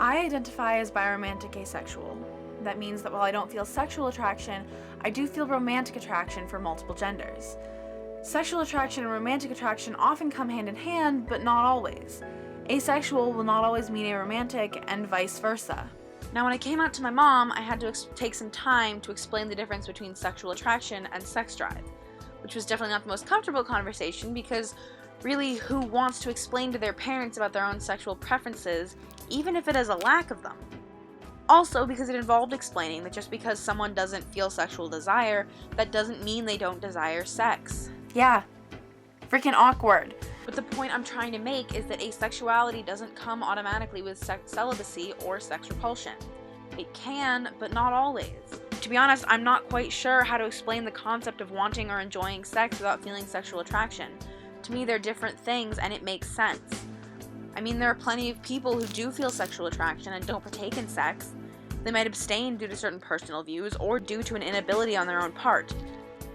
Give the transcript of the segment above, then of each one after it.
I identify as biromantic asexual. That means that while I don't feel sexual attraction, I do feel romantic attraction for multiple genders. Sexual attraction and romantic attraction often come hand in hand, but not always. Asexual will not always mean aromantic, and vice versa. Now, when I came out to my mom, I had to take some time to explain the difference between sexual attraction and sex drive, which was definitely not the most comfortable conversation because really, who wants to explain to their parents about their own sexual preferences, even if it is a lack of them? Also, because it involved explaining that just because someone doesn't feel sexual desire, that doesn't mean they don't desire sex. Yeah, freaking awkward. But the point I'm trying to make is that asexuality doesn't come automatically with celibacy or sex repulsion. It can, but not always. To be honest, I'm not quite sure how to explain the concept of wanting or enjoying sex without feeling sexual attraction. To me, they're different things, and it makes sense. I mean, there are plenty of people who do feel sexual attraction and don't partake in sex. They might abstain due to certain personal views or due to an inability on their own part.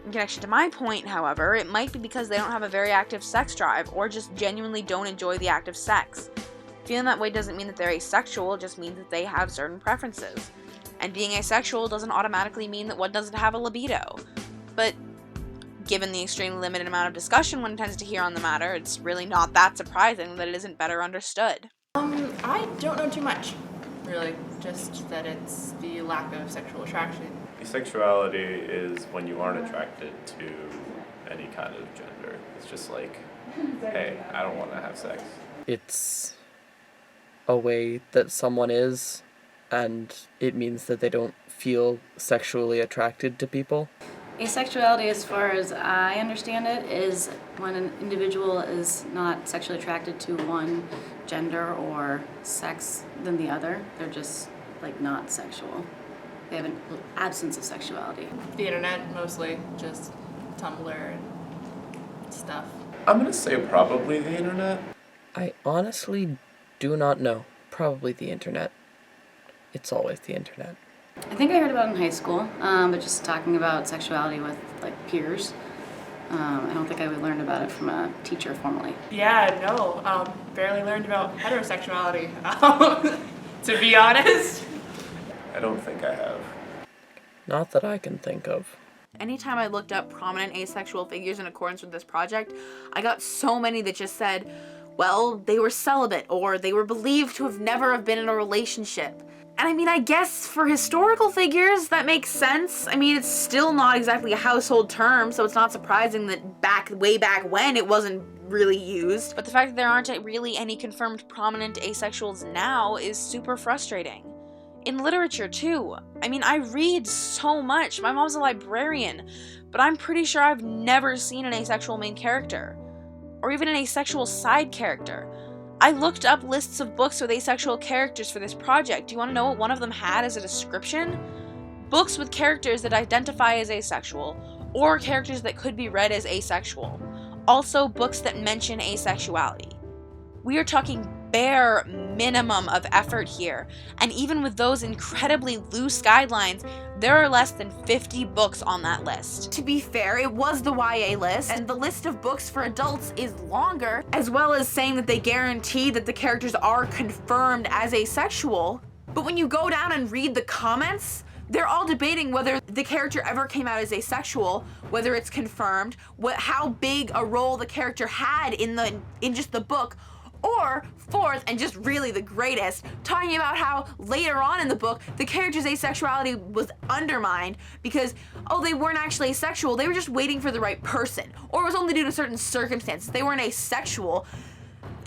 In connection to my point, however, it might be because they don't have a very active sex drive or just genuinely don't enjoy the act of sex. Feeling that way doesn't mean that they're asexual, it just means that they have certain preferences. And being asexual doesn't automatically mean that one doesn't have a libido. But given the extremely limited amount of discussion one tends to hear on the matter, it's really not that surprising that it isn't better understood. I don't know too much, really. Just that it's the lack of sexual attraction. Asexuality is when you aren't attracted to any kind of gender. It's just like, hey, I don't want to have sex. It's a way that someone is, and it means that they don't feel sexually attracted to people. Asexuality, as far as I understand it, is when an individual is not sexually attracted to one gender or sex than the other. They're just, like, not sexual. They have an absence of sexuality. The internet, mostly. Just Tumblr and stuff. I'm gonna say probably the internet. I honestly do not know. Probably the internet. It's always the internet. I think I heard about it in high school, but just talking about sexuality with, like, peers. I don't think I would learn about it from a teacher formally. Yeah, no. Barely learned about heterosexuality, to be honest. I don't think I have. Not that I can think of. Anytime I looked up prominent asexual figures in accordance with this project, I got so many that just said, well, they were celibate, or they were believed to have never have been in a relationship. And I mean, I guess for historical figures, that makes sense. I mean, it's still not exactly a household term, so it's not surprising that way back when it wasn't really used. But the fact that there aren't really any confirmed prominent asexuals now is super frustrating. In literature, too. I mean, I read so much. My mom's a librarian, but I'm pretty sure I've never seen an asexual main character, or even an asexual side character. I looked up lists of books with asexual characters for this project. Do you want to know what one of them had as a description? Books with characters that identify as asexual, or characters that could be read as asexual. Also, books that mention asexuality. We are talking bare minimum of effort here, and even with those incredibly loose guidelines, there are less than 50 books on that list. To be fair, it was the YA list, and the list of books for adults is longer, as well as saying that they guarantee that the characters are confirmed as asexual. But when you go down and read the comments, they're all debating whether the character ever came out as asexual, whether it's confirmed, how big a role the character had in just the book, or fourth, and just really the greatest, talking about how later on in the book, the character's asexuality was undermined because, they weren't actually asexual, they were just waiting for the right person, or it was only due to certain circumstances. They weren't asexual.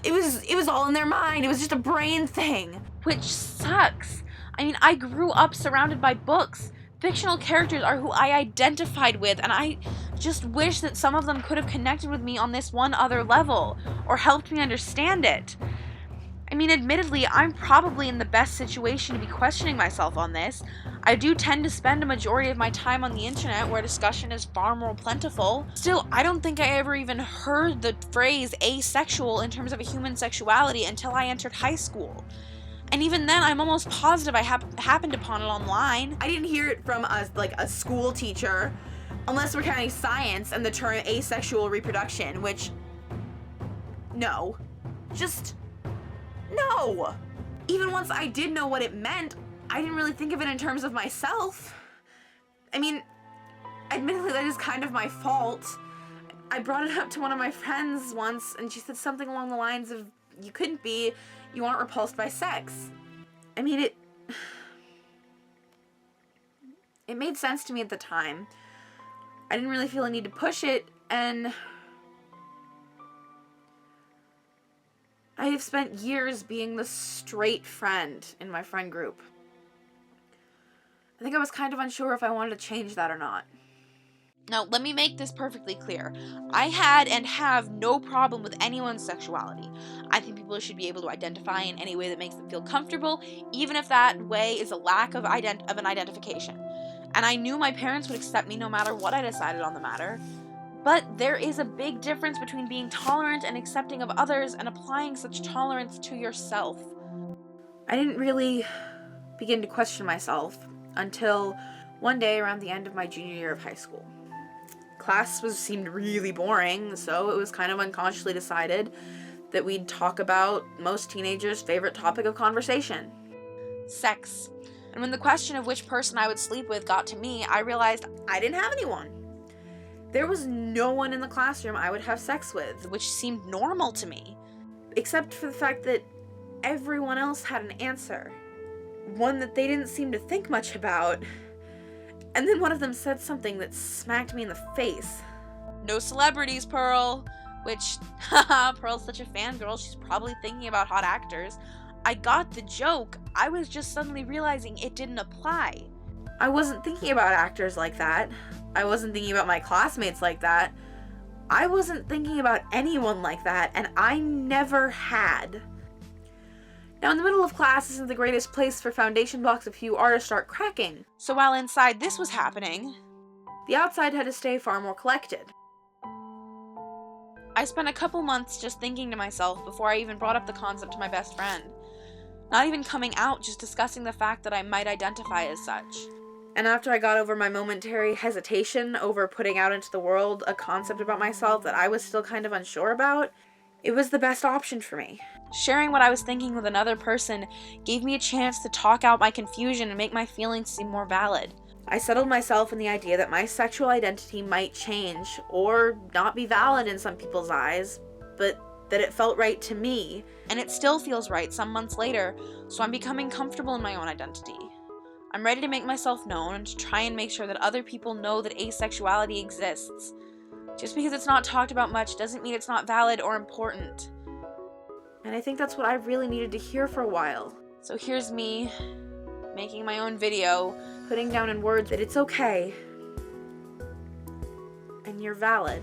It was all in their mind. It was just a brain thing. Which sucks. I mean, I grew up surrounded by books. Fictional characters are who I identified with, and I just wish that some of them could have connected with me on this one other level, or helped me understand it. I mean, admittedly, I'm probably in the best situation to be questioning myself on this. I do tend to spend a majority of my time on the internet where discussion is far more plentiful. Still, I don't think I ever even heard the phrase asexual in terms of a human sexuality until I entered high school. And even then, I'm almost positive I happened upon it online. I didn't hear it from a school teacher, unless we're counting science and the term asexual reproduction, which, no. Just, no. even once I did know what it meant, I didn't really think of it in terms of myself. I mean, admittedly, that is kind of my fault. I brought it up to one of my friends once, and she said something along the lines of, you couldn't be, you aren't repulsed by sex. I mean, it made sense to me at the time. I didn't really feel a need to push it, and I have spent years being the straight friend in my friend group. I think I was kind of unsure if I wanted to change that or not. Now, let me make this perfectly clear. I had and have no problem with anyone's sexuality. I think people should be able to identify in any way that makes them feel comfortable, even if that way is a lack of an identification. And I knew my parents would accept me no matter what I decided on the matter. But there is a big difference between being tolerant and accepting of others and applying such tolerance to yourself. I didn't really begin to question myself until one day around the end of my junior year of high school. Class seemed really boring, so it was kind of unconsciously decided that we'd talk about most teenagers' favorite topic of conversation: sex. And when the question of which person I would sleep with got to me, I realized I didn't have anyone. There was no one in the classroom I would have sex with, which seemed normal to me, except for the fact that everyone else had an answer, one that they didn't seem to think much about. And then one of them said something that smacked me in the face. No celebrities, Pearl. Which, haha, Pearl's such a fangirl, she's probably thinking about hot actors. I got the joke. I was just suddenly realizing it didn't apply. I wasn't thinking about actors like that. I wasn't thinking about my classmates like that. I wasn't thinking about anyone like that, and I never had. Now, in the middle of class isn't the greatest place for foundation blocks of hue are to start cracking. So while inside this was happening, the outside had to stay far more collected. I spent a couple months just thinking to myself before I even brought up the concept to my best friend. Not even coming out, just discussing the fact that I might identify as such. And after I got over my momentary hesitation over putting out into the world a concept about myself that I was still kind of unsure about, it was the best option for me. Sharing what I was thinking with another person gave me a chance to talk out my confusion and make my feelings seem more valid. I settled myself in the idea that my sexual identity might change or not be valid in some people's eyes, but that it felt right to me, and it still feels right some months later, so I'm becoming comfortable in my own identity. I'm ready to make myself known and to try and make sure that other people know that asexuality exists. Just because it's not talked about much doesn't mean it's not valid or important. And I think that's what I really needed to hear for a while. So here's me, making my own video, putting down in words that it's okay, and you're valid.